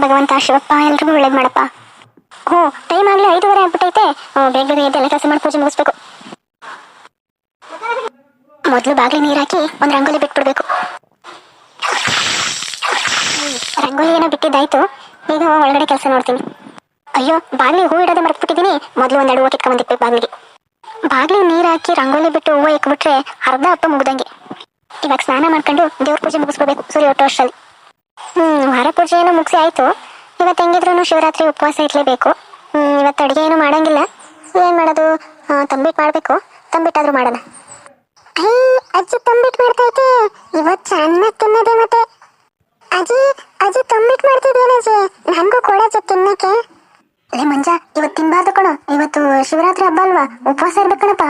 ಭಗವಂತ ಶಿವಪ್ಪ ಎಲ್ರಿಗೂ ಒಳ್ಳೇದು ಮಾಡಪ್ಪ. ಹ್ಞೂ, ಟೈಮ್ ಆಗಲಿ 5:30 ಆಗ್ಬಿಟ್ಟೈತೆ. ಬೇಗ ಬೇಗ ಎದ್ದೆಲ್ಲ ಕೆಲಸ ಮಾಡಿ ಪೂಜೆ ಮುಗಿಸ್ಬೇಕು. ಮೊದಲು ಬಾಗಿಲು ನೀರು ಹಾಕಿ ಒಂದು ರಂಗೋಲಿ ಬಿಟ್ಬಿಡ್ಬೇಕು. ರಂಗೋಲಿ ಏನೋ ಬಿಟ್ಟಿದ್ದಾಯ್ತು, ಈಗ ಒಳಗಡೆ ಕೆಲಸ ನೋಡ್ತೀನಿ. ಅಯ್ಯೋ, ಬಾಗಿಲಿಗೆ ಹೂ ಇಡೋದೇ ಮರ್ತ್ಬಿಟ್ಟಿದ್ದೀನಿ. ಮೊದಲು ಒಂದೆರಡು ಹೂವು ಕಿತ್ಕೊಂಡ್ಬಂದಿರ್ಬೇಕು ಬಾಗಿಲಿಗೆ. ಬಾಗಿಲಿಗೆ ನೀರು ಹಾಕಿ ರಂಗೋಲಿ ಬಿಟ್ಟು ಹೂವು ಇಕ್ಬಿಟ್ರೆ ಅರ್ಧ ಹಬ್ಬ ಮುಗ್ದಂಗೆ. ಇವಾಗ ಸ್ನಾನ ಮಾಡ್ಕೊಂಡು ದೇವ್ರ ಪೂಜೆ ಮುಗಿಸ್ಕೋಬೇಕು ಸೂರ್ಯ ಹುಟ್ಟೋ ಅಷ್ಟರಲ್ಲಿ. ವಾರ ಪೂಜೆ ಏನೋ ಮುಗಿಸಿ ಆಯಿತು. ಇವತ್ತು ಹೆಂಗಿದ್ರು ಶಿವರಾತ್ರಿ ಉಪವಾಸ ಇರಲೇಬೇಕು. ಇವತ್ತು ಅಡುಗೆ ಏನು ಮಾಡೋಂಗಿಲ್ಲ. ಏನು ಮಾಡೋದು? ತಂಬಿಟ್ಟು ಮಾಡಬೇಕು. ತಂಬಿಟ್ಟಾದರೂ ಮಾಡೋಣ. ಅಜ್ಜಿ ತಂಬಿಟ್ಟು ಮಾಡ್ತೈತೆ. ಇವತ್ತು ಚೆನ್ನಾಗಿ ತಿನ್ನೋದೆ. ಮತ್ತೆ ಅಜ್ಜಿ ಅಜ್ಜಿ ತಂಬಿಟ್ಟು ಮಾಡ್ತಿದ್ದೇನಜ್ಜಿ, ನನಗೂ ಕೊಡಜ್ಜಿ ತಿನ್ನಕ್ಕೆ. ಲೇ ಮಂಜ, ಇವತ್ತು ತಿನ್ಬಾರ್ದು ಕಣೋ. ಇವತ್ತು ಶಿವರಾತ್ರಿ ಹಬ್ಬ ಅಲ್ವಾ, ಉಪವಾಸ ಇರ್ಬೇಕಣಪ್ಪ.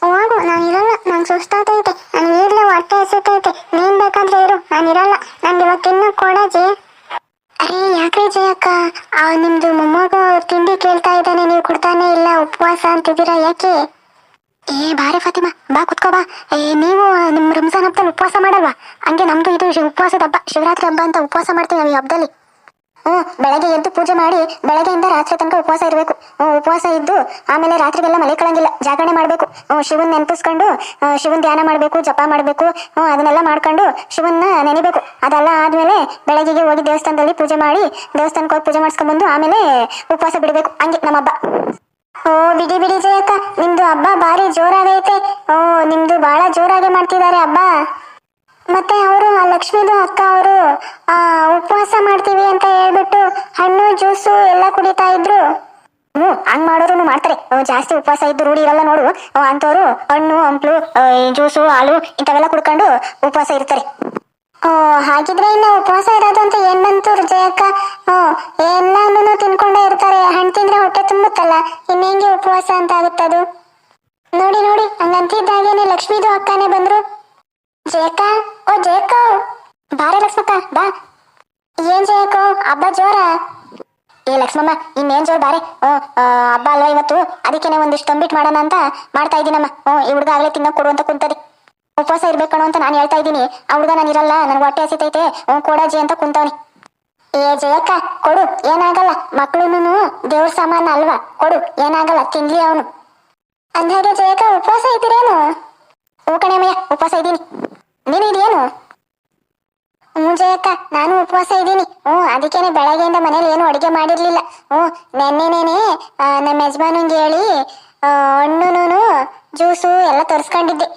ಹೋಗು, ನಾನು ಇರಲ್ಲ. ನಂಗೆ ಸುಸ್ತಾತೈತೆ. ನನಗೆ ಈಗಲೇ ಹೊಟ್ಟೆ ಹಸಿತೈತೆ. ನೀನು ಬೇಕಾದ್ರೆ ಇರು, ನಾನು ಇರಲ್ಲ. ನಂಗೆ ಇವತ್ತು ತಿನ್ನಕ್ಕೆ ಕೊಡಜ್ಜಿ. ಅರೇ ಯಾಕ್ರಿ ಜಯಕ್ಕ, ನಿಮ್ದು ಮೊಮ್ಮಗ ತಿಂಡಿ ಕೇಳ್ತಾ ಇದ್ದಾನೆ, ನೀವು ಕೊಡ್ತಾನೆ ಇಲ್ಲ, ಉಪವಾಸ ಅಂತಿದ್ದೀರಾ ಯಾಕೆ? ಬಾರೆ ಫಾತಿಮಾ, ಬಾ ಕುತ್ಕೋ ಬಾ. ನೀವು ನಿಮ್ಮ ರಂಜಾನ್ ಹಬ್ಬದಲ್ಲಿ ಉಪವಾಸ ಮಾಡಲ್ವಾ? ಹಂಗೆ ನಮ್ದು ಇದು ಉಪವಾಸದ ಹಬ್ಬ, ಶಿವರಾತ್ರಿ ಹಬ್ಬ ಅಂತ ಉಪವಾಸ ಮಾಡ್ತೀವಿ ನಾವು ಈ ಹಬ್ಬದಲ್ಲಿ. ಬೆಳಗ್ಗೆ ಎದ್ದು ಪೂಜೆ ಮಾಡಿ ಬೆಳಗ್ಗೆಯಿಂದ ರಾತ್ರಿ ತನಕ ಉಪವಾಸ ಇರಬೇಕು. ಉಪವಾಸ ಇದ್ದು ಆಮೇಲೆ ರಾತ್ರಿಗೆಲ್ಲ ಮಲ್ಕೊಳ್ಳಂಗಿಲ್ಲ, ಜಾಗರಣೆ ಮಾಡಬೇಕು. ಶಿವನ್ ನೆನಪಿಸ್ಕೊಂಡು ಶಿವನ್ ಧ್ಯಾನ ಮಾಡಬೇಕು, ಜಪ ಮಾಡಬೇಕು. ಅದನ್ನೆಲ್ಲ ಮಾಡ್ಕೊಂಡು ಶಿವನ್ನ ನೆನೆಬೇಕು. ಅದೆಲ್ಲ ಆದ್ಮೇಲೆ ಬೆಳಗ್ಗೆಗೆ ಹೋಗಿ ದೇವಸ್ಥಾನದಲ್ಲಿ ಪೂಜೆ ಮಾಡಿ, ದೇವಸ್ಥಾನಕ್ಕೆ ಹೋಗಿ ಪೂಜೆ ಮಾಡಿಸ್ಕೊಂಡ್ಬಂದು ಆಮೇಲೆ ಉಪವಾಸ ಬಿಡಬೇಕು. ಹಂಗೆ ನಮ್ಮ ಹಬ್ಬ. ಬಿಡಿ ಬಿಡಿ ಜಯಕ್ಕ, ನಿಮ್ದು ಹಬ್ಬ ಭಾರಿ ಜೋರಾಗೈತೆ. ನಿಮ್ದು ಬಹಳ ಜೋರಾಗಿ ಮಾಡ್ತಿದ್ದಾರೆ ಹಬ್ಬ. ಮತ್ತೆ ಅವರು ಲಕ್ಷ್ಮೀದು ಅಕ್ಕ ಅವರು ಉಪವಾಸ ಮಾಡ್ತೀವಿ ಅಂತ ಹೇಳ್ಬಿಟ್ಟು ಹಣ್ಣು ಜ್ಯೂಸು ಎಲ್ಲ ಕುಡಿತಾ ಇದ್ರು. ಹಂಗ್ ಮಾಡೋರು ಮಾಡ್ತಾರೆ. ಜಾಸ್ತಿ ಉಪವಾಸ ಇದ್ದು ರೂಢಿ ಇರಲ್ಲ ನೋಡು ಅಂತವ್ರು ಹಣ್ಣು ಹಂಪ್ಲು ಜ್ಯೂಸು ಹಾಲು ಇಂಥವೆಲ್ಲ ಕುಡ್ಕೊಂಡು ಉಪವಾಸ ಇರ್ತಾರೆ. ಹಾಗಿದ್ರೆ ಇನ್ನು ಉಪವಾಸ ಇರೋದು ಅಂತ ಏನ್ ಬಂತು ಜಯಕ್ಕ? ಎಲ್ಲಾನು ತಿನ್ಕೊಂಡೇ ಇರ್ತಾರೆ. ಹಣ್ಣು ತಿಂದ್ರೆ ಹೊಟ್ಟೆ ತುಂಬುತ್ತಲ್ಲ, ಇನ್ನೆಂಗೆ ಉಪವಾಸ ಅಂತ ಆಗುತ್ತದು? ನೋಡಿ ನೋಡಿ, ಹಂಗಂತಿದ್ದಾಗೇನೆ ಲಕ್ಷ್ಮೀದು ಅಕ್ಕನೇ ಬಂದ್ರು. ಜಯಕ್ಕ, ಓ ಜಯಕ್ಕ, ಬಾರೆ ಲಕ್ಷ್ಮಕ್ಕ ಬಾ. ಏನ್ ಜಯಕ್ಕ, ಹಬ್ಬ ಜೋರ? ಲಕ್ಷ್ಮಮ್ಮ, ಇನ್ನೇನ್ ಜೋರ್ ಬಾರೆ. ಹಬ್ಬ ಅಲ್ವಾ ಇವತ್ತು, ಅದಕ್ಕೇನೆ ಒಂದಿಷ್ಟು ತಂಬಿಟ್ಟು ಮಾಡೋಣ ಅಂತ ಮಾಡ್ತಾ ಇದ್ದೀನಮ್ಮ. ಈ ಹುಡುಗ ಆಗ್ಲೇ ತಿನ್ನಕ್ ಕೊಡು ಅಂತ ಕುಂತದೆ. ಉಪವಾಸ ಇರ್ಬೇಕಣೋ ಅಂತ ನಾನು ಹೇಳ್ತಾ ಇದ್ದೀನಿ. ಆ ಹುಡುಗ ನಾನು ಇರಲ್ಲ, ನನ್ಗೆ ಹೊಟ್ಟೆ ಹಸಿತೈತೆ, ಕೊಡಜ್ಜಿ ಅಂತ ಕುಂತವನಿ. ಜಯಕ್ಕ ಕೊಡು, ಏನಾಗಲ್ಲ. ಮಕ್ಳುನು ದೇವ್ರ ಸಾಮಾನ ಅಲ್ವಾ, ಕೊಡು, ಏನಾಗಲ್ಲ, ತಿನ್ಲಿ ಅವನು. ಅಂದಾಗೆ ಜಯಕ್ಕ ಉಪವಾಸ ಇದ್ದೀರೇನು? ಕಣೆಮಯ್ಯ, ಉಪವಾಸ ಇದ್ದೀನಿ. ನೀನು ಇದೇನು? ಜಯಕ್ಕ, ನಾನು ಉಪವಾಸ ಇದ್ದೀನಿ. ಅದಕ್ಕೇನೆ ಬೆಳಗ್ಗೆಯಿಂದ ಮನೇಲಿ ಏನು ಅಡುಗೆ ಮಾಡಿರ್ಲಿಲ್ಲ. ನೆನ್ನೆನೇನೆ ನಮ್ಮ ಯಜಮಾನಂಗೆ ಹೇಳಿ ಹಣ್ಣುನು ಜ್ಯೂಸು ಎಲ್ಲ ತರಿಸ್ಕೊಂಡಿದ್ದೆ.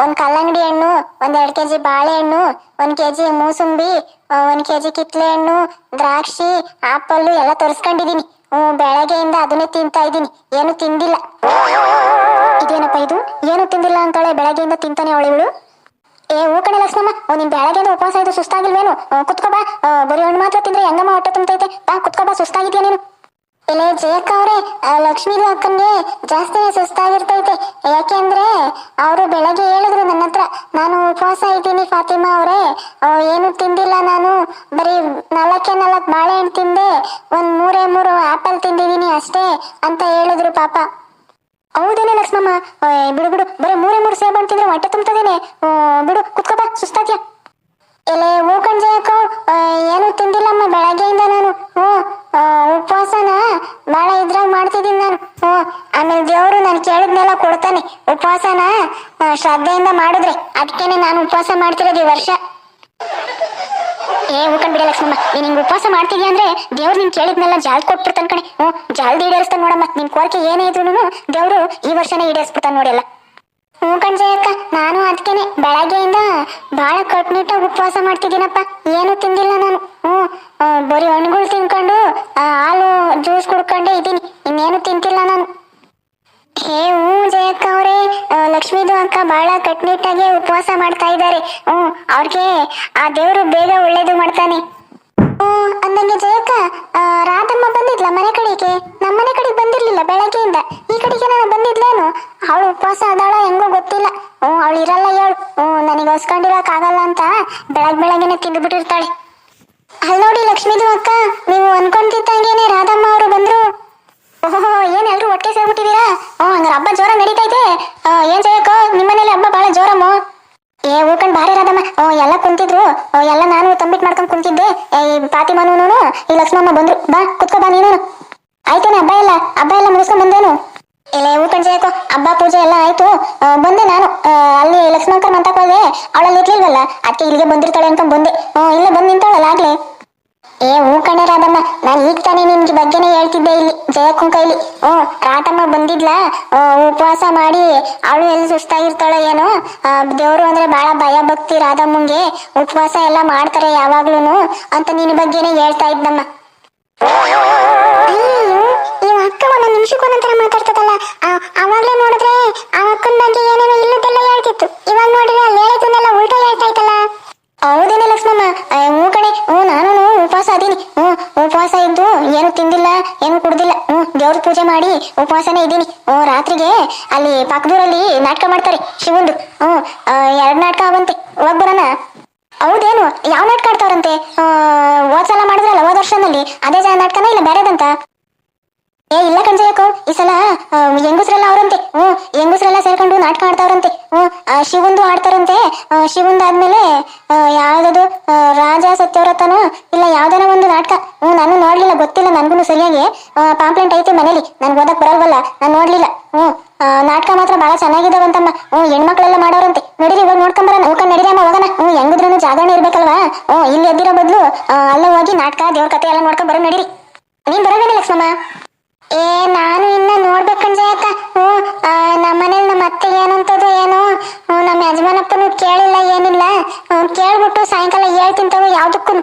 ಒಂದು ಕಲ್ಲಂಗಡಿ ಹಣ್ಣು, 1-2 kg ಬಾಳೆಹಣ್ಣು, 1 kg ಮೂಸಂಬಿ, 1 kg ಕಿತ್ಲೆ ಹಣ್ಣು, ದ್ರಾಕ್ಷಿ, ಆಪಲ್ಲು ಎಲ್ಲ ತರಿಸ್ಕೊಂಡಿದ್ದೀನಿ. ಬೆಳಗ್ಗೆಯಿಂದ ಅದನ್ನೇ ತಿಂತಾ ಇದ್ದೀನಿ, ಏನು ತಿಂದಿಲ್ಲ. ಇದೇನಪ್ಪ ಇದು, ಏನು ತಿಂದಿಲ್ಲ ಅಂತಾಳೆ, ಬೆಳಗ್ಗೆಯಿಂದ ತಿಂತಾನೆ ಅವಳು ಇವಳು. ಕಣೆ ಲಕ್ಷ್ಮಮ್ಮ, ನೀನ್ ಬೆಳಗ್ಗೆಯಿಂದ ಉಪವಾಸ ಇದು ಸುಸ್ತಾಗಿಲ್ವೇನು? ಕುತ್ಕೋ ಬಾ. ಬರೀ ಹಣ್ಣು ಮಾತ್ರ ತಿಂದ್ರೆ ಹೆಂಗಮ್ಮ ಹೊಟ್ಟೆ ತುಂಬತೈತೆ? ಬಾ ಕುತ್ಕೋ ಬಾ, ಸುಸ್ತಾಗಿದ್ಯಾ ನೀನು? ಇಲ್ಲೇ ಜಯಕ್ಕ ಅವ್ರೆ, ಲಕ್ಷ್ಮೀದು ಅಕ್ಕನ್ಗೆ ಜಾಸ್ತಿನೇ ಸುಸ್ತಾಗಿರ್ತೈತೆ. ಯಾಕೆಂದ್ರೆ ಅವರು ಬೆಳಗ್ಗೆ ಹೇಳಿದ್ರು ನನ್ನ ಹತ್ರ, ನಾನು ಉಪವಾಸ ಇದ್ದೀನಿ ಫಾತಿಮಾ ಅವರೇ, ಏನು ತಿಂದಿಲ್ಲ ನಾನು, ಬರೀ 4 ಬಾಳೆಹಣ್ಣು ತಿಂದೆ, 3 ಆಪಲ್ ತಿಂದಿದ್ದೀನಿ ಅಷ್ಟೇ ಅಂತ ಹೇಳಿದ್ರು ಪಾಪ. ಹೌದೇನೆ ಲಕ್ಷ್ಮಮ್ಮ, ಬಿಡು ಬಿಡು, ಬರೀ 3 ಸೇಬಣ್ಣು ತಿಂದ್ರೆ ಹೊಟ್ಟೆ ತುಂಬ್ತದೇನೆ. ಬಿಡು, ಕುತ್ಕೋ ಬಾ, ಸುಸ್ತಾದ್ಯಾ? ಎಲೆ ಕಣ್ಜಯಕ್ಕ, ಏನು ತಿಂದಿಲ್ಲಮ್ಮ ಬೆಳಗ್ಗೆಯಿಂದ ನಾನು. ಉಪವಾಸನ ಭಾಳ ಇದ್ರಾಗ ಮಾಡ್ತಿದ್ದೀನಿ ನಾನು. ಆಮೇಲೆ ದೇವರು ನಾನು ಕೇಳಿದ್ನೆಲ್ಲ ಕೊಡ್ತಾನೆ. ಉಪವಾಸನ ಶ್ರದ್ಧೆಯಿಂದ ಮಾಡಿದ್ರೆ, ಅದಕ್ಕೇನೆ ನಾನು ಉಪವಾಸ ಮಾಡ್ತಿರೋದು ಈ ವರ್ಷ. ಹೂಕಂಡ್ ಬಿಡ ಲಕ್ಷ್ಮಮ್ಮ, ನೀನ್ ಹಿಂಗ್ ಉಪವಾಸ ಮಾಡ್ತಿದ್ಯಾ ಅಂದ್ರೆ ದೇವ್ರು ನೀನ್ ಕೇಳಿದ್ನೆಲ್ಲ ಜಾಲ್ ಕೊಟ್ಬಿಡ್ತಾನ ಕಣೆ. ಜಾಲ್ದಿ ಈಡೇರಿಸ್ತಾನ ನೋಡಮ್ಮ. ನಿನ್ ಕೋರಿಕೆ ಏನೇ ಇದ್ರು ದೇವ್ರು ಈ ವರ್ಷನೇ ಈಡೇರಿಸ್ಬಿಡ್ತಾನ ನೋಡೆಲ್ಲ. ಕಣ್ಜಯಕ್ಕ, ನಾನು ಅದಕ್ಕೇನೆ ಬೆಳಗ್ಗೆಯಿಂದ ಭಾಳ ಕಟ್ನಿಟ್ಟಾಗಿ ಉಪವಾಸ ಮಾಡ್ತಿದ್ದೀನಪ್ಪ. ಏನು ತಿಂದಿಲ್ಲ ನಾನು. ಬರೀ ಹಣ್ಣುಗಳು ತಿನ್ಕೊಂಡು ಹಾಲು ಜ್ಯೂಸ್ ಕುಡ್ಕೊಂಡೇ ಇದ್ದೀನಿ, ಇನ್ನೇನು ತಿಂತಿಲ್ಲ ನಾನು. ಜಯಕ್ಕ ಅವರೇ, ಲಕ್ಷ್ಮೀದು ಅಕ್ಕ ಬಹಳ ಕಟ್ನಿಟ್ಟಾಗಿ ಉಪವಾಸ ಮಾಡ್ತಾ ಇದ್ದಾರೆ. ಅವ್ರಿಗೆ ಆ ದೇವರು ಬೇಗ ಒಳ್ಳೇದು ಮಾಡ್ತಾನೆ. ಅಂದಂಗೆ ಜಯಕ್ಕ, ರಾಧಮ್ಮ ಬಂದಿದ್ಲ ಮನೆ ಕಡೆಗೆ? ನಮ್ಮ ಮನೆ ಕಡೆಗೆ ಬಂದಿರ್ಲಿಲ್ಲ ಬೆಳಗ್ಗೆಯಿಂದ. ಈ ಕಡೆಗೆ ನಾನು ಬಂದಿದ್ಲೇನು? ಅವಳು ಉಪವಾಸ ಆದಾಳ ಹೆಂಗೋ ಗೊತ್ತಿಲ್ಲ. ಅವಳು ಇರಲ್ಲ ಹೇಳು. ನನಗೆ ಹೊಸ್ಕೊಂಡಿರಕ್ ಆಗಲ್ಲ ಅಂತ ಬೆಳಗ್ಗೆನೆ ತಿಂದು ಬಿಟ್ಟಿರ್ತಾಳೆ. ಅಲ್ಲಿ ನೋಡಿ ಲಕ್ಷ್ಮೀದು ಅಕ್ಕ, ನೀವು ಅನ್ಕೊಂತಿದ್ದಂಗೇನೆ ರಾಧಮ್ಮ ಅವರು ಬಂದ್ರು. ಏನ್ ಎಲ್ರು ಒಟ್ಟಿಗೆ ಸೇರ್ಬಿಟ್ಟಿದ್ದೀರಾ? ಹಂಗಾರೆ ಹಬ್ಬ ಜೋರ ನಡೀತೈತೆ. ಏನ್ ಜಯಕ್ಕ, ನಿಮ್ಮನೇಲಿ ಹಬ್ಬ ಬಹಳ ಜೋರಮ್ಮ? ಹೂಕಂಡ್ ಬಾರಿ ರಾಧಮ್ಮ. ಎಲ್ಲ ಕುಂತಿದ್ರು, ಎಲ್ಲ ನಾನು ತಂಬಿಟ್ಟು ಮಾಡ್ಕೊಂಡು ಕುಂತಿದ್ದೆ. ಈ ಫಾತಿಮಾನು ರಾಧಮ್ಮ ಬಂದ್ರು. ಬಾ ಕುತ್ಕೋ ಬಾ ನೀನು. ಆಯ್ತೇನೆ ಹಬ್ಬ ಎಲ್ಲ ಮುಗಿಸ್ಕೊಂಡ್ ಬಂದೇನು? ಇಲ್ಲ ಹೂ ಕಣ್ಜಾಯಕೋ, ಹಬ್ಬ ಪೂಜೆ ಎಲ್ಲ ಆಯ್ತು. ಬಂದೆ ನಾನು. ಅಲ್ಲಿ ಲಕ್ಷ್ಮಣಕರ್ ಮಂತಕ್ ಹೋದೆ, ಅವಳಲ್ಲಿ ಇರ್ಲಿಲ್ವಲ್ಲ, ಅದಕ್ಕೆ ಇಲ್ಲಿಗೆ ಬಂದಿರ್ತಾಳೆ ಅನ್ಕೊಂಡ್ ಬಂದೆ. ಇಲ್ಲೇ ಬಂದು ನಿಂತಾಳಲ್ಲ ಆಗ್ಲೇ. ಹೂ ಕಣೆ ರಾಧಮ್ಮ, ನಾನು ಈಗ ತಾನೇ ನಿಮ್ಗೆ ಬಗ್ಗೆನೇ ಹೇಳ್ತಿದ್ದೆ ಇಲ್ಲಿ ಜಯಕ್ಕನ್ ಕೈಲಿ. ರಾಧಮ್ಮ ಬಂದಿದ್ಲಾ, ಉಪವಾಸ ಮಾಡಿ ಅವಳು ಎಲ್ಲಿ ಸುಸ್ತಾಗಿರ್ತಾಳೆ ಏನೋ. ದೇವ್ರು ಅಂದ್ರೆ ಬಹಳ ಭಯ ಭಕ್ತಿ ರಾಧಮ್ಮಂಗೆ, ಉಪವಾಸ ಎಲ್ಲ ಮಾಡ್ತಾರೆ ಯಾವಾಗ್ಲೂನು ಅಂತ ನಿನ್ನ ಬಗ್ಗೆನೇ ಹೇಳ್ತಾ ಇದ್ದಮ್ಮ. ಈ ಅಕ್ಕ ಒಂದೊಂದು ನಿಮಿಷಕ್ಕೊಂದೊಂಥರ ಮಾತಾಡ್ತದಲ್ಲ. ಅವಾಗ್ಲೇ ನೋಡಿದ್ರೆ ಆ ಅಕ್ಕನ ಬಗ್ಗೆ ಏನೇನೋ ಇಲ್ಲದೆಲ್ಲ ಹೇಳ್ತಿತ್ತು, ಇವಾಗ ನೋಡಿದ್ರೆ ಅಲ್ಲಿ ಹೇಳಿದ್ದನ್ನೆಲ್ಲ ಉಲ್ಟಾ ಹೇಳ್ತಾ ಇತ್ತಲ್ಲ. ಹೌದೇನೆ ಲಕ್ಷ್ಮಮ್ಮ? ಹ್ಞೂ ಕಣೆ, ನಾನು ಉಪವಾಸ ಅದೀನಿ. ಉಪವಾಸ ಇದ್ದು ಏನು ತಿಂದಿಲ್ಲ, ಏನು ಕುಡ್ದಿಲ್ಲ. ದೇವ್ರ ಪೂಜೆ ಮಾಡಿ ಉಪವಾಸನೇ ಇದ್ದೀನಿ. ರಾತ್ರಿಗೆ ಅಲ್ಲಿ ಪಕ್ಕದೂರಲ್ಲಿ ನಾಟಕ ಮಾಡ್ತಾರೆ ಶಿವಂದು. 2 ನಾಟಕ ಅವಂತೆ, ಹೋಗ್ ಬರೋಣ. ಹೌದೇನು? ಯಾವ ನಾಟಕ ಆಡ್ತಾವ್ರಂತೆ? ಹೋದ್ಸಲ ಮಾಡಿದ್ರಲ್ಲ, ಹೋದ ವರ್ಷನಲ್ಲಿ ಅದೇ ನಾಟಕನ ಇಲ್ಲ ಬೇರೆದಂತ? ಇಲ್ಲ ಕಣ್ಜಯಕ್ಕೋ, ಈ ಸಲ ಹೆಂಗುಸ್ರೆಲ್ಲ ಅವ್ರಂತೆ. ಹೆಂಗುಸ್ರೆಲ್ಲ ಸೇರ್ಕೊಂಡು ನಾಟಕ ಆಡ್ತಾವ್ರಂತೆ. ಶಿವಂದು ಆಡ್ತಾರಂತೆ. ಶಿವಂದು ಆದ್ಮೇಲೆ ಯಾವ್ದದು ರಾಜ ಸತ್ಯವ್ರತನೋ ಇಲ್ಲ ಯಾವ್ದಾನ ಒಂದು ನಾಟಕ. ನಾನು ನೋಡ್ಲಿಲ್ಲ, ಗೊತ್ತಿಲ್ಲ ನನ್ಗೂ ಸರಿಯಾಗಿ. ಪಾಂಪ್ಲೆಂಟ್ ಐತೆ ಮನೇಲಿ, ನನ್ಗೆ ಓದಕ್ ಬರಲ್ವಲ್ಲ, ನಾನು ನೋಡ್ಲಿಲ್ಲ. ನಾಟಕ ಮಾತ್ರ ಬಹಳ ಚೆನ್ನಾಗಿದ್ದಾವಂತಮ್ಮ. ಹೆಣ್ಮಕ್ಳೆಲ್ಲ ಮಾಡೋರಂತೆ. ನಡೀರಿ ಇವಾಗ ನೋಡ್ಕೊಂಬರೋಣ. ನಡೀರಮ್ಮ ಹೋಗೋಣ. ಹೆಂಗಿದ್ರು ಜಾಗರಣೆ ಇರ್ಬೇಕಲ್ವಾ. ಇಲ್ಲಿ ಎದ್ದಿರೋ ಬದ್ಲು ಅಲ್ಲೇ ಹೋಗಿ ನಾಟಕ ದೇವ್ರ ಕತೆ ಎಲ್ಲ ನೋಡ್ಕೊಂಡ್ ಬರೋ. ನಡೀರಿ. ನೀನ್ ಬರೋವೇನೆ ಲಕ್ಷ್ಮಮ್ಮ? ನಾನು ಇನ್ನ ನೋಡ್ಬೇಕಂಜಯಕ್ಕ. ನಮ್ಮನೇಲಿ ನಮ್ಮ ಅತ್ತೆ ಏನಂತದೋ ಏನೋ, ನಮ್ಮ ಯಜಮಾನಪ್ಪನು ಕೇಳಿಲ್ಲ ಏನಿಲ್ಲ. ಕೇಳ್ಬಿಟ್ಟು ಸಾಯಂಕಾಲ ಹೇಳ್ತೀನಿ ತಗೋ ಯಾವ್ದಕ್ಕೂ.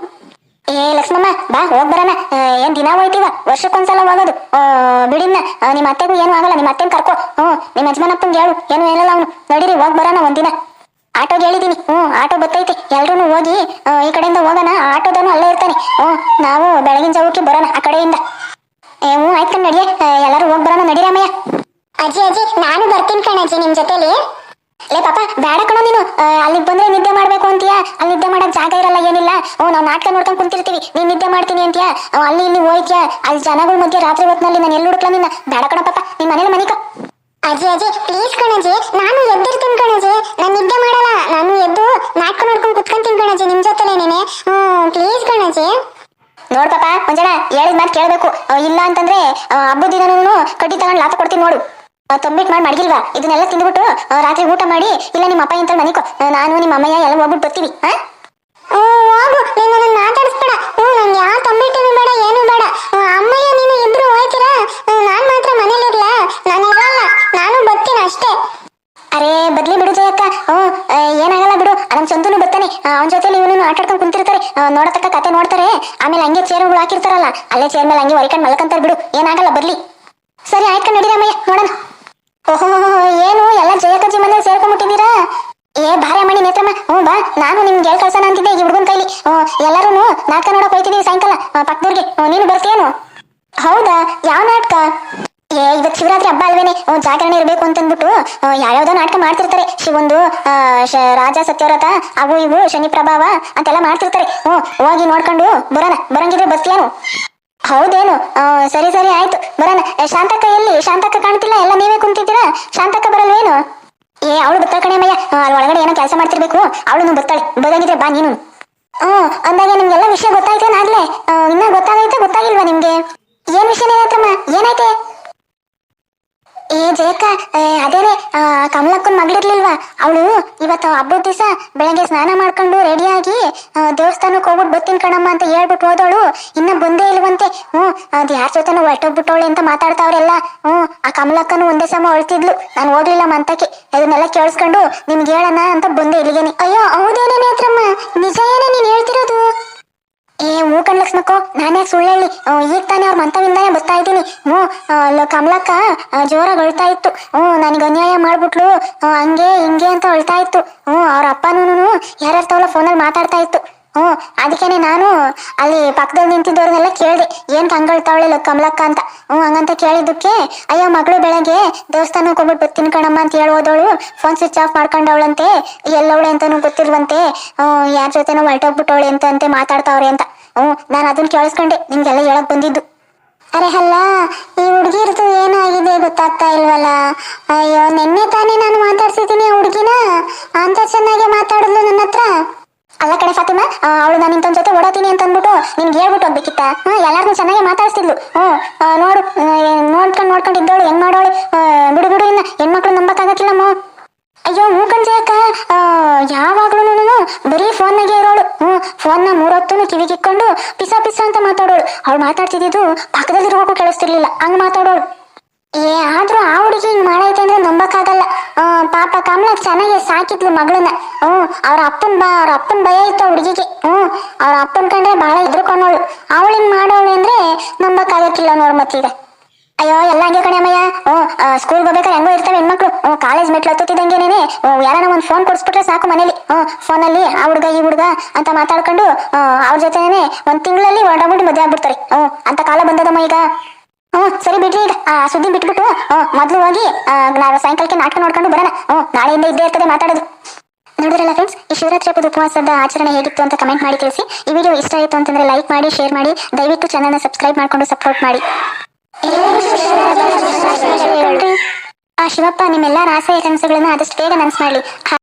ಲಕ್ಷ್ಮಮ್ಮ ಬಾ ಹೋಗ್ ಬರೋಣ. ಏನ್ ದಿನ ಹೋಯ್ತೀವ, ವರ್ಷಕ್ಕೊಂದ್ಸಲ ಹೋಗೋದು. ಬಿಡಿನ, ನಿಮ್ಮ ಅತ್ತೆಗೂ ಏನು ಆಗಲ್ಲ. ನಿಮ್ಮ ಅತ್ತೆನ್ ಕರ್ಕೋ. ನಿಮ್ಮ ಯಜಮಾನಪ್ಪಂಗೆ ಹೇಳು, ಏನು ಹೇಳಲ್ಲ ಅವನು. ನಡೀರಿ ಹೋಗ್ ಬರೋಣ ಒಂದಿನ. ಆಟೋಗೆ ಹೇಳಿದೀನಿ. ಆಟೋ ಬತ್ತೈತಿ, ಎಲ್ರೂ ಹೋಗಿ ಈ ಕಡೆಯಿಂದ ಹೋಗೋಣ. ಆಟೋದನು ಅಲ್ಲೇ ಇರ್ತಾನೆ. ನಾವು ಬೆಳಗಿನ ಜಾವಕ್ಕೆ ಬರೋಣ ಆ ಕಡೆಯಿಂದ. ಆಯ್ತು ನಡಿಯ, ಎಲ್ಲರೂ ಹೋಗ್ ಬರೋಣ. ನಡೀರಮ್ಮಯ್ಯ. ಅಜ್ಜಿ ನಾನು ಬರ್ತೀನಿ ಕಣಜ್ಜಿ ನಿಮ್ ಜೊತೆಲಿ. ಲೇ ಪಾಪ ಬೇಡ ಕಣೋ ನೀನು. ಅಲ್ಲಿಗೆ ಬಂದ್ರೆ ನಿದ್ದೆ ಮಾಡ್ಬೇಕು ಅಂತೀಯ, ಅಲ್ಲಿ ನಿದ್ದೆ ಮಾಡಕ್ ಜಾಗ ಇರಲ್ಲ ಏನಿಲ್ಲ. ನಾವು ನಾಟಕ ನೋಡ್ಕೊಂಡ್ ಕುಂತಿರ್ತೀವಿ, ನೀನ್ ನಿದ್ದೆ ಮಾಡ್ತೀನಿ ಅಂತೀಯ. ಅಲ್ಲಿ ಇಲ್ಲಿ ಹೋಯ್ತ್ಯಾ, ಅಲ್ಲಿ ಜನಗಳ ಮಧ್ಯೆ ರಾತ್ರಿ ಹೊತ್ನಲ್ಲಿ ನಾನು ಎಲ್ಲಿ ಹುಡುಕ್ಲ ನಿನ್ನ? ಬೇಡ ಕಣ ಪಾಪ, ನಿನ್ ಮನೇಲಿ ಮನಿಕ. ಅಜ್ಜಿ ಪ್ಲೀಸ್ ಕಣಜ್ಜಿ, ನಾನು ಎದ್ದಿರ್ತೀನಿ ಕಣಜ್ಜಿ, ನಾನು ನಿದ್ದೆ ಮಾಡಲ್ಲ. ನಾನು ಎದ್ದು ನಾಟಕ ನೋಡ್ಕೊಂಡು ಕುತ್ಕೊಂತೀನಿ ಕಣಜ್ಜಿ ನಿಮ್ ಜೊತೆಲೇನೆ. ಪ್ಲೀಸ್ ಕಣಜ್ಜಿ. ನೋಡ್ ಪಾಪ, ಒಂಜನ ಹೇಳಿದ್ ಮಾತು ಕೇಳ್ಬೇಕು. ಇಲ್ಲ ಅಂತಂದ್ರೆ ಹಬ್ಬದ ದಿನನೂ ಕಡ್ಡಿ ತಗೊಂಡು ಲಾತ ಕೊಡ್ತೀನಿ ನೋಡು. ತೊಂಬಿಟ್ ಮಾಡಿ ಮಡಗಿಲ್ವಾ, ಇದನ್ನೆಲ್ಲ ತಿಂದ್ಬಿಟ್ಟು ರಾತ್ರಿ ಊಟ ಮಾಡಿ ಇಲ್ಲ ನಿಮ್ಮ ಅಪ್ಪ ಇಂತ ಮನಿಕೋ. ನಾನು ನಿಮ್ಮ ಅಮ್ಮಯ್ಯ ಎಲ್ಲ ಹೋಗ್ಬಿಟ್ಟು ಬರ್ತೀವಿ. ಹೋಗು, ನೀನು ನನ್ನ ಮಾತಾಡಿಸ್ಬೇಡ. ನಂಗೆ ಯಾವ ತೊಂಬಿಟ್ಟನು ಬೇಡ, ಏನು ಬೇಡ. ಅಮ್ಮಯ್ಯ ನೀನು ಇಬ್ರು ಹೋಯ್ತೀರಾ, ನಾನ್ ಮಾತ್ರ ಮನೇಲಿರ್ಲ? ನಾನು ಇರಲ್ಲ, ನಾನು ಬರ್ತೀನಿ ಅಷ್ಟೇ. ಅರೇ ಬದ್ಲಿ ಬಿಡು ಜಯಕ್ಕ. ಏನಾಗಲ್ಲ ಬಿಡು. ನಮ್ ಚಂದನು ಬರ್ತಾನೆ, ಅವನ ಜೊತೆಲಿ ಇವನು ಆಟಾಡ್ಕೊಂಡು ಕುಂತಿರ್ತಾರೆ. ನೋಡತಕ್ಕ ಕತೆ ನೋಡ್ತಾರೆ. ಆಮೇಲೆ ಹಂಗೆ ಚೇರುಗಳು ಹಾಕಿರ್ತಾರಲ್ಲ, ಅಲ್ಲೇ ಚೇರ್ ಮೇಲೆ ಹಂಗೆ ಹೊರಿಕೊಂಡು ಮಲ್ಕಂತಾರೆ. ಬಿಡು, ಏನಾಗಲ್ಲ, ಬರ್ಲಿ. ಸರಿ ಆಯ್ತು ನಡೀರಮ್ಮಯ್ಯ, ನೋಡೋಣ. ಓಹೋ, ಏನು ಎಲ್ಲ ಜಯಕ್ಕಜ್ಜಿ ಮನೇಲಿ ಸೇರ್ಕೊಂಡ್ಬಿಟ್ಟಿದ್ದೀರಾ? ಭಾರಿ ಅಮ್ಮಣಿ ನೇತ್ರಮ್ಮ. ಬಾ, ನಾನು ನಿಮ್ಗೆ ಹೇಳ್ ಕಳ್ಸೋಣ ಅಂತಿದ್ದೆ ಈ ಹುಡುಗನ ಕೈಲಿ. ಎಲ್ಲರೂ ನಾಟಕ ನೋಡಕ್ ಹೋಯ್ತಿದೀವಿ ಸಾಯಂಕಾಲ ಪಕ್ಕದೂರ್ಗೆ. ನೀನು ಬರ್ತೀಯೇನು? ಹೌದಾ? ಯಾವ ನಾಟಕ? ಇವತ್ತು ಶಿವರಾತ್ರಿ ಹಬ್ಬ ಅಲ್ವೇನೆ, ಜಾಗರಣೆ ಇರ್ಬೇಕು ಅಂತಂದ್ಬಿಟ್ಟು ಯಾವ್ಯಾವ್ದೋ ನಾಟಕ ಮಾಡ್ತಿರ್ತಾರೆ. ಶಿವಂದು, ರಾಜ ಸತ್ಯವ್ರತ, ಅವು ಇವು ಶನಿ ಪ್ರಭಾವ ಅಂತೆಲ್ಲ ಮಾಡ್ತಿರ್ತಾರೆ. ಹೋಗಿ ನೋಡ್ಕೊಂಡು ಬರೋಣ. ಬರಂಗಿದ್ರೆ ಬರ್ತೀಯೇನು? ಹೌದೇನು? ಸರಿ ಆಯ್ತು, ಬರೋಣ. ಶಾಂತಕ್ಕ ಎಲ್ಲಿ? ಶಾಂತಕ್ಕ ಕಾಣ್ತಿಲ್ಲ, ಎಲ್ಲ ನೀವೇ ಕುಂತಿದ್ದೀರಾ. ಶಾಂತಕ್ಕ ಬರಲ್ವೇನು? ಅವಳು ಬರ್ತಾಳೆ ಕಣೆ ಮಯ್ಯ, ಅಲ್ಲಿ ಒಳಗಡೆ ಏನೋ ಕೆಲಸ ಮಾಡ್ತಿರ್ಬೇಕು. ಅವಳು ಬರ್ತಾಳೆ. ಬರಂಗಿದ್ರೆ ಬಾ ನೀನು. ಅಂದಾಗ ನಿಮ್ಗೆಲ್ಲ ವಿಷಯ ಗೊತ್ತಾಯ್ತೇನಾಗ್ಲೇ? ಇನ್ನ ಗೊತ್ತಾಗಿಲ್ವಾ ನಿಮ್ಗೆ? ಏನ್ ವಿಷಯ ಏನಾಯ್ತಮ್ಮ? ಏನಾಯ್ತೆ? ಜಯಕ್ಕ, ಅದೇನೆ ಕಮಲಕ್ಕನ ಮಗಳಿರ್ಲಿಲ್ವಾ, ಅವಳು ಇವತ್ತು ಹಬ್ಬದ ದಿವಸ ಬೆಳಗ್ಗೆ ಸ್ನಾನ ಮಾಡ್ಕೊಂಡು ರೆಡಿಯಾಗಿ ದೇವಸ್ಥಾನಕ್ಕೆ ಹೋಗ್ಬಿಟ್ಟು ಬರ್ತೀನಿ ಕಣಮ್ಮ ಅಂತ ಹೇಳ್ಬಿಟ್ಟು ಹೋದವಳು ಇನ್ನ ಬಂದೇ ಇಲ್ವಂತೆ. ಅದ್ ಯಾರ ಜೊತೆನೂ ಹೊರಟೋಗ್ಬಿಟ್ಟವಳೆ ಅಂತ ಮಾತಾಡ್ತಾವ್ರೆಲ್ಲ. ಆ ಕಮಲಕ್ಕನು ಒಂದೇ ಸಮ ಅಳ್ತಿದ್ಲು. ನಾನು ಹೋಗ್ಲಿಲ್ಲ ಮಂತಕ್ಕೆ. ಅದನ್ನೆಲ್ಲ ಕೇಳಿಸ್ಕೊಂಡು ನಿಮ್ಗೆ ಹೇಳೋಣ ಅಂತ ಬಂದೆ ಇಲ್ಲಿಗೇನೆ. ಅಯ್ಯೋ ಹೌದೇನೇ ನೇತ್ರಮ್ಮ, ನಿಜ ಏನೇ ನೀನ್ ಹೇಳ್ತಿರೋದು? ಕಣ್ ಲಕ್ಷ್ಮಕ್ಕೋ, ನಾನೇ ಸುಳ್ಳು ಹೇಳಿ? ಈಗ ತಾನೇ ಅವ್ರ ಮಂತವಿಂದಾನೇ ಬರ್ತಾ ಇದ್ದೀನಿ. ಕಮಲಕ್ಕ ಜೋರಾಗಿ ಅಳ್ತಾ ಇತ್ತು. ನನಗೆ ಅನ್ಯಾಯ ಮಾಡ್ಬಿಟ್ಲು, ಹಂಗೆ ಹಿಂಗೆ ಅಂತ ಅಳ್ತಾ ಇತ್ತು. ಅವ್ರ ಅಪ್ಪನೂ ಯಾರ್ಯಾರ ತವಲ ಫೋನಲ್ಲಿ ಮಾತಾಡ್ತಾ ಇತ್ತು. ಅದಕ್ಕೇನೆ ನಾನು ಅಲ್ಲಿ ಪಕ್ಕದಲ್ಲಿ ನಿಂತಿದ್ದವ್ರನ್ನೆಲ್ಲ ಕೇಳಿದೆ, ಏನ್ ಹಂಗಳ್ತಾವಳೆ ಕಮಲಕ್ಕ ಅಂತ. ಹಂಗಂತ ಕೇಳಿದ್ದಕ್ಕೆ, ಅಯ್ಯೋ ಮಗಳು ಬೆಳಗ್ಗೆ ದೇವಸ್ಥಾನಕ್ಕೆ ಹೋಗ್ಬಿಟ್ಟು ಬರ್ತೀನಿ ಕಣಮ್ಮ ಅಂತ ಹೇಳೋದವಳು ಫೋನ್ ಸ್ವಿಚ್ ಆಫ್ ಮಾಡ್ಕೊಂಡವಳಂತೆ, ಎಲ್ಲವಳೆ ಅಂತಾನು ಗೊತ್ತಿಲ್ವಂತೆ, ಯಾರ ಜೊತೆನೋ ಹೊರಟೋಗ್ಬಿಟ್ಟವಳೆ ಅಂತಂತೆ ಮಾತಾಡ್ತಾವ್ರೆ ಅಂತ. ನಾನು ಅದನ್ನ ಕೇಳಿಸ್ಕೊಂಡೆ ನಿಮ್ಗೆಲ್ಲ ಹೇಳಕ್ ಬಂದಿದ್ದು. ಅರೆ ಅಲ್ಲ, ಈ ಹುಡುಗಿರ್ದು ಏನಾಗಿದೆ ಗೊತ್ತಾಗ್ತಾ ಇಲ್ವಲ್ಲ. ಅಯ್ಯೋ, ನಿನ್ನೆ ತಾನೇ ನಾನು ಮಾತಾಡ್ಸಿದ್ದೀನಿ ಆ ಹುಡುಗಿನ, ಅಂತ ಚೆನ್ನಾಗಿ ಮಾತಾಡಿದ್ಲು ನನ್ನ ಹತ್ರ. ಅಲ್ಲ ಕಡೆ ಫಾತಿಮಾ, ಅವಳು ನಾನು ಇಂತೊಂದ್ ಜೊತೆ ಓಡಾತೀನಿ ಅಂತ ಅಂದ್ಬಿಟ್ಟು ನಿನ್ಗೆ ಹೇಳ್ಬಿಟ್ಟು ಬೇಕಿತ್ತ? ಎಲ್ಲಾರನ್ನೂ ಚೆನ್ನಾಗಿ ಮಾತಾಡಿಸ್ತಿದ್ಲು. ನೋಡು, ನೋಡ್ಕೊಂಡು ಇದ್ದೋಳು ಹೆಂಗ್ ಮಾಡೋಳು. ಬಿಡು ಬಿಡು, ಇನ್ನ ಹೆಣ್ಮಕ್ಳು ನಂಬಕ್ಕಾಗಕ್ಕಿಲ್ಲಮ್ಮ. ಅಯ್ಯೋ ಮೂಕಂಜೆ ಅಕ್ಕ, ಯಾವಾಗ್ಲೂ ಬರೀ ಫೋನ್ನಾಗೆ ಇರೋಳು. ಫೋನ್ನ ಮೂರೊತ್ತೂ ಕಿವಿಗಿಕ್ಕೊಂಡು ಪಿಸ ಪಿಸ ಅಂತ ಮಾತಾಡೋಳು. ಅವಳು ಮಾತಾಡ್ತಿದ್ದು ಪಕ್ಕದಲ್ಲಿರೋಕು ಕೇಳಿಸ್ತಿರ್ಲಿಲ್ಲ, ಹಂಗ್ ಮಾತಾಡೋಳು. ಆದ್ರೂ ಆ ಹುಡುಗಿ ಹಿಂಗ್ ಮಾಡೈತೆ ಅಂದ್ರೆ ನಂಬಕ್ಕಾಗಲ್ಲ. ಪಾಪ ಕಮಲ ಚೆನ್ನಾಗಿ ಸಾಕಿದ್ಲು ಮಗಳನ್ನ. ಅವ್ರ ಅಪ್ಪನ್ ಭಯ ಇತ್ತು ಆ ಹುಡುಗಿಗೆ. ಅವ್ರ ಅಪ್ಪನ್ ಕಂಡ್ರೆ ಬಹಳ ಹೆದರ್ಕೊಂಡವಳು. ಅವಳು ಹಿಂಗ್ ಮಾಡೋಳು ಅಂದ್ರೆ ನಂಬಕ್ಕಾಗಕ್ಕಿಲ್ಲ ನೋಡ್ ಮತ್ತೀಗ. ಅಯ್ಯೋ ಎಲ್ಲ ಹಂಗೆ ಕಣೆ ಅಮ್ಮಯ್ಯ. ಸ್ಕೂಲ್ ಹೋಗ್ಬೇಕಾದ್ರೆ ಹೆಂಗೋ ಇರ್ತವೆ ಹೆಣ್ಮಕ್ಳು. ಕಾಲೇಜ್ ಮೆಟ್ಲು ಹತ್ತುತ್ತಿದ್ದಂಗೆನೇನೆ ಯಾರನ್ನ ಒಂದ್ ಫೋನ್ ಕೊಡ್ಸ್ಬಿಟ್ರೆ ಸಾಕು ಮನೇಲಿ. ಫೋನಲ್ಲಿ ಆ ಹುಡುಗ ಈ ಹುಡುಗ ಅಂತ ಮಾತಾಡ್ಕೊಂಡು ಅವ್ರ ಜೊತೆನೆ ಒಂದ್ ತಿಂಗಳಲ್ಲಿ ಹೊರಡಾಗ್ಬಿಟ್ಟು ಮದುವೆ ಆಗ್ಬಿಡ್ತಾರೆ. ಅಂತ ಕಾಲ ಬಂದದಮ್ಮ ಈಗ. ಸರಿ ಬಿಡ್ರಿ, ಈಗ ಆ ಸುದ್ದಿ ಬಿಟ್ಬಿಟ್ಟು ಮೊದ್ಲು ಹೋಗಿ ನಾವು ಸಾಯಂಕಾಲಕ್ಕೆ ನಾಟಕ ನೋಡ್ಕೊಂಡು ಬರೋಣ. ನಾಳೆಯಿಂದ ಇದ್ದೇ ಇರ್ತದೆ ಮಾತಾಡೋದು. ನೋಡಿದ್ರಲ್ಲ ಫ್ರೆಂಡ್ಸ್, ಈ ಶಿವರಾತ್ರಿ ಹಬ್ಬದ ಉಪವಾಸದ ಆಚರಣೆ ಹೇಗಿತ್ತು ಅಂತ ಕಮೆಂಟ್ ಮಾಡಿ ತಿಳಿಸಿ. ಈ ವಿಡಿಯೋ ಇಷ್ಟ ಆಯಿತು ಅಂತಂದ್ರೆ ಲೈಕ್ ಮಾಡಿ, ಶೇರ್ ಮಾಡಿ, ದಯವಿಟ್ಟು ಚಾನಲ್ನ ಸಬ್ಸ್ಕ್ರೈಬ್ ಮಾಡ್ಕೊಂಡು ಸಪೋರ್ಟ್ ಮಾಡಿ. ಆ ಶಿವಪ್ಪ ನಿಮ್ಮೆಲ್ಲರ ಆಸೆಯ ಕನಸುಗಳನ್ನ ಆದಷ್ಟು ಬೇಗ ನನಸು ಮಾಡಲಿ.